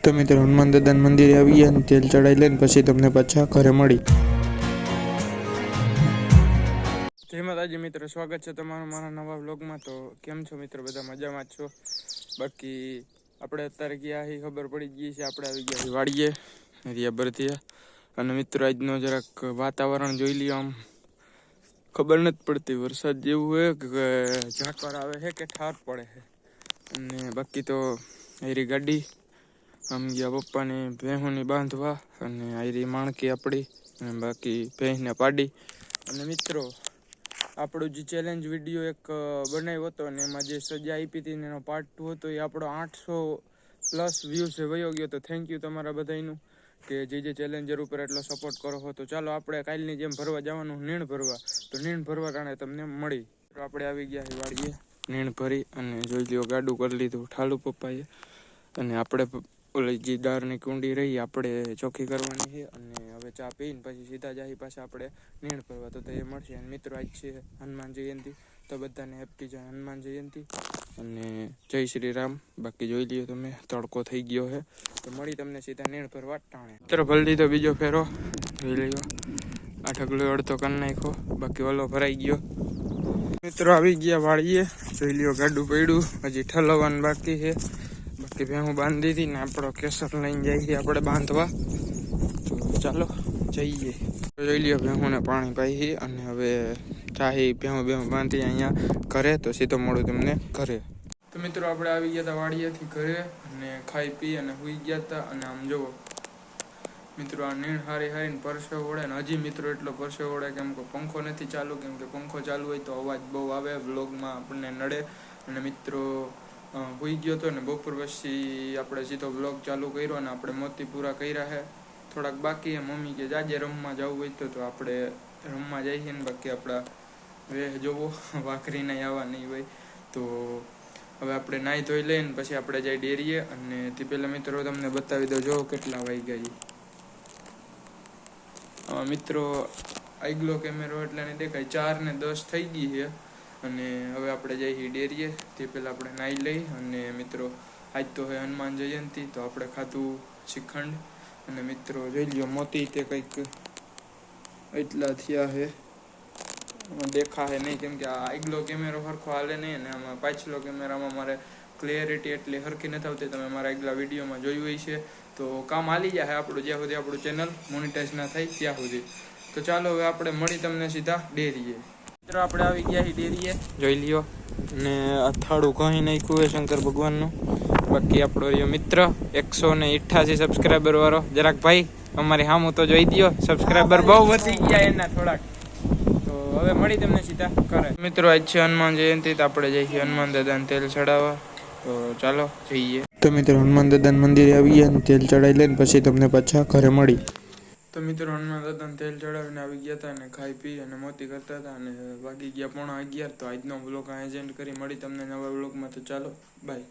તો મિત્રો હનુમાન દાદા મંદિરે આવી ગયા અને તેલ ચડાવી લઈને પછી તમને પાછા ઘરે મળી. જય માતાજી મિત્રો, સ્વાગત છે તમારું મારા નવા વ્લોગમાં. તો કેમ છો મિત્રો, બધા મજામાં જ છો? બાકી આપણે અત્યારે ગયા એ ખબર પડી ગઈ છે, આપણે આવી ગયા વાડીએ રિયા ભરતી. અને મિત્રો આજનો જરાક વાતાવરણ જોઈ લ્યો, આમ ખબર નથી પડતી વરસાદ જેવું હોય કે ઝાકર આવે છે કે ઠાર પડે છે. અને બાકી તો એરી ગાડી આમ ગયા પપ્પાની ભેહોની બાંધવા, અને આયરી માણકી આપણી, અને બાકી ભેંસને પાડી. અને મિત્રો આપણો જે ચેલેન્જ વિડીયો એક બનાવ્યો હતો અને એમાં જે સજા આપી હતી એનો પાર્ટ 2 હતો, એ આપણો 800+ વ્યૂઝ વયો ગયો. તો થેન્ક યુ તમારા બધાનું કે જે ચેલેન્જર ઉપર એટલો સપોર્ટ કરો છો. તો ચાલો આપણે કાલની જેમ ભરવા જવાનું, નીણ ભરવા. તો નીણ ભરવા ટાણે તમને મળી. તો આપણે આવી ગયા વાડીએ નીણ ભરી, અને જોઈ લ્યો ગાડું કરી લીધું ઠાલુ પપ્પાએ. અને આપણે ઓલી જે દાળની કુંડી રહી આપણે ચોખ્ખી કરવાની છે. અને હવે ચા પીને પછી સીધા જાય પાછા આપણે નીણ ભરવા. તો એ મળશે. અને મિત્રો આજ છે હનુમાન જયંતિ, તો બધાને હેપી જય હનુમાન જયંતિ અને જય શ્રી રામ. બાકી જોઈ લ્યો તમે, તડકો થઈ ગયો છે. તો મળી તમને સીધા નીણ ભરવા ટાણે. મિત્રો ભલતી તો બીજો ફેરો જોઈ લ્યો, આ ઢગલો અડધો કરી નાખ્યો, બાકી ઓલો ભરાઈ ગયો. મિત્રો આવી ગયા વાળીએ, જોઈ લ્યો ગાડું પડ્યું, હજી ઠલવવાનું બાકી છે. બાકી ભેહું બાંધી હતી ને આપણો કેસર લઈને જાય છે આપણે બાંધવા. તો ચાલો જઈએ. જોઈ લ્યો ભેહુંને પાણી પાઈ, અને હવે ચાહી ભેહું બાંધી અહીંયા ઘરે. તો સીધો મળું તમને ઘરે. તો મિત્રો આપણે આવી ગયા હતા વાડીએથી ઘરે, અને ખાઈ પી અને સુઈ ગયા હતા. અને આમ જુઓ મિત્રો, આ નીણ હારી પરસેવો વળે ને હજી મિત્રો એટલો પરસેવો વળે કેમ કે પંખો નથી ચાલુ. કેમ કે પંખો ચાલુ હોય તો અવાજ બહુ આવે, વ્લોગમાં આપણને નડે. અને મિત્રો સુઈ ગયો હતો ને બપોર પછી આપણે સીધો વ્લોગ ચાલુ કર્યો, અને આપણે મોતીપુરા કર્યા છે. થોડાક બાકી મમ્મી કે જાજે રમવા જવું હોય તો આપણે રમવા જઈએ ને. બાકી આપણા વેહ જોવો, વાખરી નહીં આવવા નહીં હોય. તો હવે આપણે નાહી ધોઈ લઈને પછી આપણે જઈ ડેરીએ. અને તે પહેલાં મિત્રો તમને બતાવી દો, જો કેટલા વાગ્યા છે. આમાં મિત્રો આગલો કેમેરો એટલે નહીં દેખાય, 4:10 થઈ ગઈ છે. અને હવે આપણે જઈએ ડેરીએ. તે પહેલાં આપણે નાહી લઈ. અને મિત્રો આજ તો હે હનુમાન જયંતિ, તો આપણે ખાધું શ્રીખંડ. અને મિત્રો જોઈ લ્યો મોતી તે કંઈક એટલા થયા છે, દેખાશે નહીં કેમ કે આ આગલો કેમેરો સરખો હાલે નહીં. અને આમાં પાછલો કેમેરામાં મારે ક્લિયરિટી એટલી સરખી નથી આવતી, તમે મારા આગલા વિડીયોમાં જોયું હોય છે. તો કામ હાલી જાય આપણું, જ્યાં સુધી આપણું ચેનલ મોનિટાઈઝ ના થાય ત્યાં સુધી. તો ચાલો હવે આપણે મળી તમને સીધા ડેરીએ. મિત્રો આપણે આવી ગયા છીએ ડેરીએ, જોઈ લ્યો. અને અથાડું કહી નાખ્યું હોય શંકર ભગવાનનું. બાકી આપણો રહ્યો મિત્ર 188 સબસ્ક્રાઈબર વાળો, જરાક ભાઈ અમારી સામું તો જોઈ દો. સબસ્ક્રાઈબર બહુ વધી ગયા એના થોડાક. તો હવે મળી તમને સીધા કરે. મિત્રો આજ છે હનુમાન જયંતિ, તો આપણે જઈએ હનુમાન દાદાને તેલ ચડાવવા. તો ચાલો જઈએ. તો મિત્રો હનુમાન દાદા મંદિરે આવી ગયા અને તેલ ચડાવી લઈને પછી તમને પાછા ઘરે મળી. તો મિત્રો હનુમાન દાદાને તેલ ચડાવીને આવી ગયા હતા, અને ખાઈ પી અને મોતી કરતા હતા. અને વાગી ગયા 11:15. તો આજનો વ્લોગ અહીં એન્ડ કરી, મળી તમને નવા વ્લોગમાં. તો ચાલો બાય.